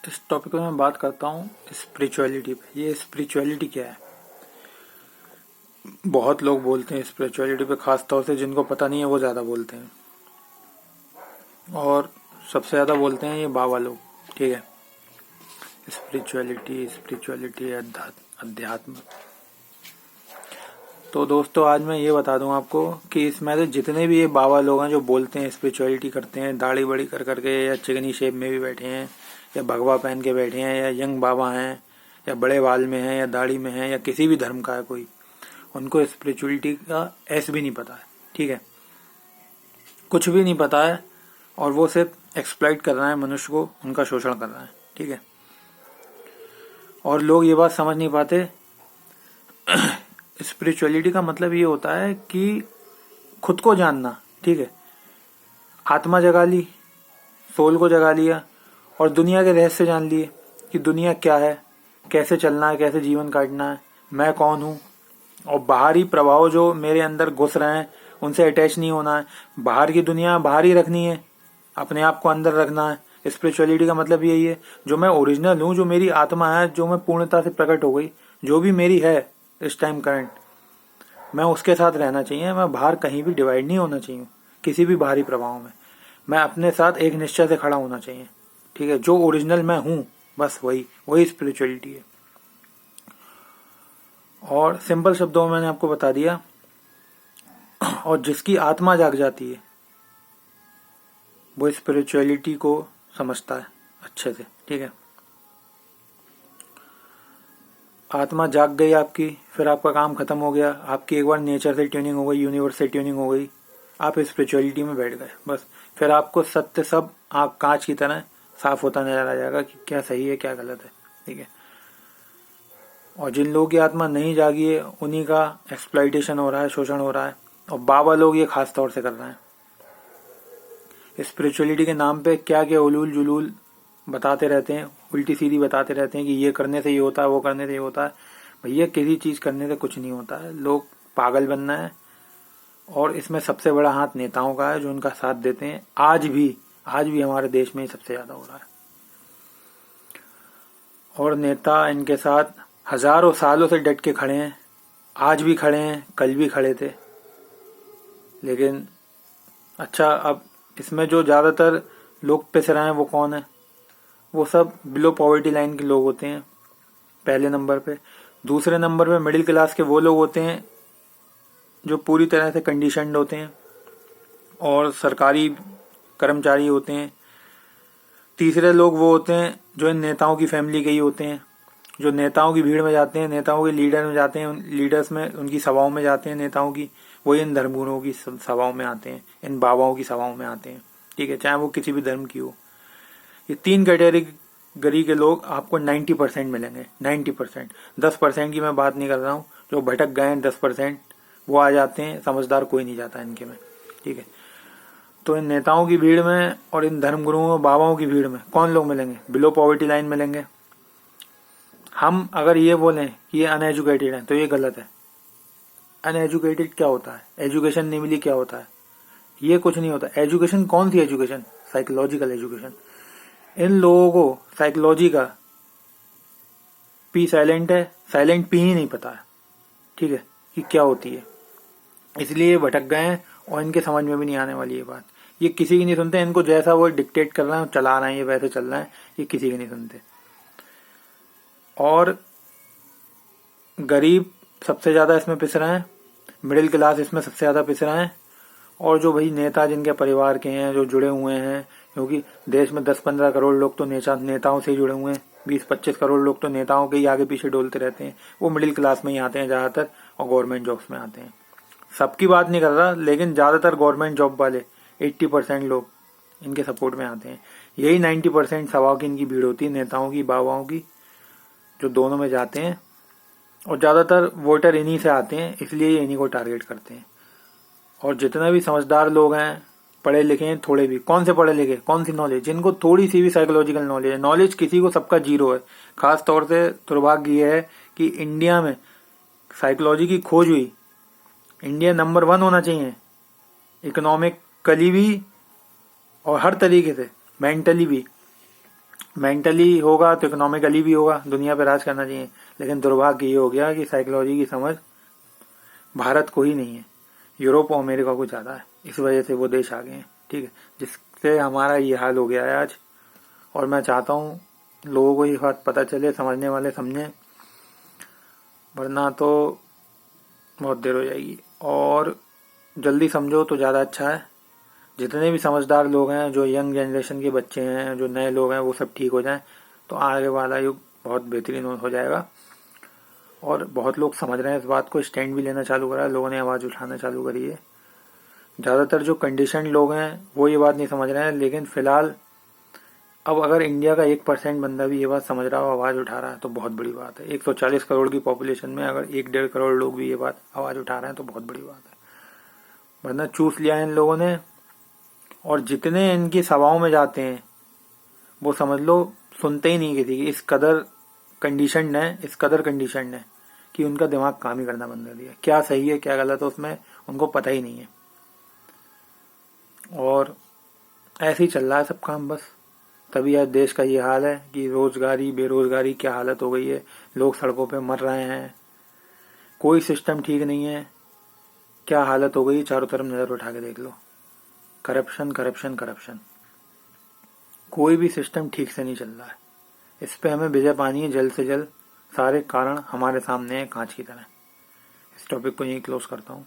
इस टॉपिक में मैं बात करता हूँ स्पिरिचुअलिटी पे। ये स्पिरिचुअलिटी क्या है? बहुत लोग बोलते हैं स्पिरिचुअलिटी पे, खास तौर से जिनको पता नहीं है वो ज़्यादा बोलते हैं, और सबसे ज़्यादा बोलते हैं ये बाबा लोग। ठीक है, स्पिरिचुअलिटी स्पिरिचुअलिटी अध्यात्म। तो दोस्तों, आज मैं ये बता दूं आपको कि इसमें से जितने भी ये बाबा लोग हैं जो बोलते हैं स्पिरिचुअलिटी करते हैं, दाढ़ी बड़ी कर करके, या चिकनी शेप में भी बैठे हैं, या भगवा पहन के बैठे हैं, या यंग बाबा हैं, या बड़े बाल में हैं, या दाढ़ी में हैं, या किसी भी धर्म का है कोई, उनको स्पिरिचुअलिटी का एस भी नहीं पता है। ठीक है, कुछ भी नहीं पता है, और वो सिर्फ एक्सप्लॉइट कर रहा है मनुष्य को, उनका शोषण कर रहा है। ठीक है, और लोग ये बात समझ नहीं पाते। स्पिरिचुअलिटी का मतलब ये होता है कि खुद को जानना। ठीक है, आत्मा जगा ली, सोल को जगा लिया, और दुनिया के रहस्य जान लिए कि दुनिया क्या है, कैसे चलना है, कैसे जीवन काटना है, मैं कौन हूँ। और बाहरी प्रभाव जो मेरे अंदर घुस रहे हैं उनसे अटैच नहीं होना है। बाहर की दुनिया बाहर ही रखनी है, अपने आप को अंदर रखना है। स्पिरिचुअलिटी का मतलब यही है, जो मैं ओरिजिनल हूँ, जो मेरी आत्मा है, जो मैं पूर्णता से प्रकट हो गई, जो भी मेरी है इस टाइम करंट, मैं उसके साथ रहना चाहिए। मैं बाहर कहीं भी डिवाइड नहीं होना चाहिए, किसी भी बाहरी प्रभाव में। मैं अपने साथ एक निश्चय से खड़ा होना चाहिए। ठीक है, जो ओरिजिनल मैं हूँ, बस वही स्पिरिचुअलिटी है। और सिंपल शब्दों में मैंने आपको बता दिया। और जिसकी आत्मा जाग जाती है वो स्पिरिचुअलिटी को समझता है अच्छे से। ठीक है, आत्मा जाग गई आपकी, फिर आपका काम खत्म हो गया। आपकी एक बार नेचर से ट्यूनिंग हो गई, यूनिवर्स से ट्यूनिंग हो गई, आप स्पिरिचुअलिटी में बैठ गए। बस फिर आपको सत्य सब आँख कांच की तरह साफ होता नजर आ जाएगा कि क्या सही है क्या गलत है। ठीक है, और जिन लोगों की आत्मा नहीं जागी है उन्हीं का एक्सप्लॉइटेशन हो रहा है, शोषण हो रहा है, और बाबा लोग ये खास तौर से कर रहे हैं। स्पिरिचुअलिटी के नाम पे क्या क्या उलूल जुलूल बताते रहते हैं, उल्टी सीधी बताते रहते हैं कि ये करने से ये होता है, वो करने से ये होता है। भैया, किसी चीज करने से कुछ नहीं होता है, लोग पागल बनना है। और इसमें सबसे बड़ा हाथ नेताओं का है, जो उनका साथ देते हैं। आज भी हमारे देश में ही सबसे ज्यादा हो रहा है, और नेता इनके साथ हजारों सालों से डट के खड़े हैं, आज भी खड़े हैं, कल भी खड़े थे। लेकिन अच्छा, अब इसमें जो ज्यादातर लोग पिस रहे हैं वो कौन है? वो सब बिलो पॉवर्टी लाइन के लोग होते हैं पहले नंबर पे। दूसरे नंबर पे मिडिल क्लास के वो लोग होते हैं जो पूरी तरह से कंडीशनड होते हैं और सरकारी कर्मचारी होते हैं। तीसरे लोग वो होते हैं जो इन नेताओं की फैमिली के ही होते हैं, जो नेताओं की भीड़ में जाते हैं, नेताओं के लीडर में जाते हैं, लीडर्स में, उनकी सभाओं में जाते हैं नेताओं की। वो इन धर्मगुरुओं की सभाओं में आते हैं, इन बाबाओं की सभाओं में आते हैं। ठीक है, चाहे वो किसी भी धर्म की हो। ये तीन कैटेगरी के लोग आपको 90% मिलेंगे। 90%, 10% की मैं बात नहीं कर रहा हूँ। जो भटक गए हैं 10%, वो आ जाते हैं, समझदार कोई नहीं जाता इनके में। ठीक है, तो इन नेताओं की भीड़ में और इन धर्मगुरुओं बाबाओं की भीड़ में कौन लोग मिलेंगे? बिलो पॉवर्टी लाइन मिलेंगे। हम अगर ये बोलें कि ये अनएजुकेटेड है तो ये गलत है। अनएजुकेटेड क्या होता है? एजुकेशन नहीं मिली क्या होता है? ये कुछ नहीं होता। एजुकेशन कौन सी एजुकेशन? Psychological education. इन लोगों को साइकोलॉजी का पी साइलेंट है, साइलेंट पी ही नहीं पता है। ठीक है, कि क्या होती है, इसलिए ये भटक गए हैं, और इनके समझ में भी नहीं आने वाली ये बात। ये किसी की नहीं सुनते, इनको जैसा वो डिक्टेट कर रहे हैं, चला रहे हैं, ये वैसे चल रहा है, ये किसी की नहीं सुनते। और गरीब सबसे ज्यादा इसमें पिस रहे हैं, मिडिल क्लास इसमें सबसे ज्यादा पिस रहे हैं, और जो भाई नेता जिनके परिवार के हैं, जो जुड़े हुए हैं, क्योंकि देश में 10-15 करोड़ लोग तो नेताओं से ही जुड़े हुए हैं। 20-25 करोड़ लोग तो नेताओं के ही आगे पीछे डोलते रहते हैं। वो मिडिल क्लास में ही आते हैं ज्यादातर, और गवर्नमेंट जॉब्स में आते हैं। सबकी बात नहीं कर रहा, लेकिन ज्यादातर गवर्नमेंट जॉब वाले 80% लोग इनके सपोर्ट में आते हैं। यही 90% सवाओं की इनकी भीड़ होती है, नेताओं की, बाबाओं की, जो दोनों में जाते हैं। और ज्यादातर वोटर इन्हीं से आते हैं, इसलिए ये इन्हीं को टारगेट करते हैं। और जितने भी समझदार लोग हैं, पढ़े लिखे हैं, थोड़े भी, कौन से पढ़े लिखे, कौन सी नॉलेज, जिनको थोड़ी सी भी साइकोलॉजिकल नॉलेज है। नॉलेज किसी को, सबका जीरो है। खास तौर से दुर्भाग्य ये है कि इंडिया में साइकोलॉजी की खोज हुई। इंडिया नंबर 1 होना चाहिए, इकोनॉमिकली भी और हर तरीके से, मेंटली भी। मेंटली होगा तो इकोनॉमिकली भी होगा, दुनिया पे राज करना चाहिए। लेकिन दुर्भाग्य ये हो गया कि साइकोलॉजी की समझ भारत को ही नहीं है, यूरोप और अमेरिका को ज़्यादा है। इस वजह से वो देश आ गए हैं, ठीक है, जिससे हमारा ये हाल हो गया है आज। और मैं चाहता हूँ लोगों को ये बात पता चले, समझने वाले समझें, वरना तो बहुत देर हो जाएगी। और जल्दी समझो तो ज़्यादा अच्छा है। जितने भी समझदार लोग हैं, जो यंग जनरेशन के बच्चे हैं, जो नए लोग हैं, वो सब ठीक हो जाएं तो आगे वाला युग बहुत बेहतरीन हो जाएगा। और बहुत लोग समझ रहे हैं इस बात को, स्टैंड भी लेना चालू करा है, लोगों ने आवाज़ उठाना चालू करी है। ज़्यादातर जो कंडीशन लोग हैं वो ये बात नहीं समझ रहे हैं, लेकिन फ़िलहाल अब अगर इंडिया का 1% बंदा भी ये बात समझ रहा हो, आवाज़ उठा रहा है, तो बहुत बड़ी बात है। 140 करोड़ की पॉपुलेशन में अगर 1-1.5 करोड़ लोग भी ये बात आवाज़ उठा रहे हैं तो बहुत बड़ी बात है। वरना चूस लिया है इन लोगों ने। और जितने इनकी सभाओं में जाते हैं वो समझ लो सुनते ही नहीं किसी की। इस कदर कंडीशनड है कि उनका दिमाग काम ही करना बंद कर दिया। क्या सही है क्या गलत है उसमें उनको पता ही नहीं है। और ऐसे ही चल रहा है सब काम बस। तभी आज देश का ये हाल है कि रोजगारी बेरोजगारी क्या हालत हो गई है, लोग सड़कों पे मर रहे हैं, कोई सिस्टम ठीक नहीं है। क्या हालत हो गई, चारों तरफ नजर उठा के देख लो, करप्शन करप्शन करप्शन, कोई भी सिस्टम ठीक से नहीं चल रहा है। इस पे हमें विजय पानी है जल्द से जल्द। सारे कारण हमारे सामने है कांच की तरह। इस टॉपिक को यहीं क्लोज करता हूँ।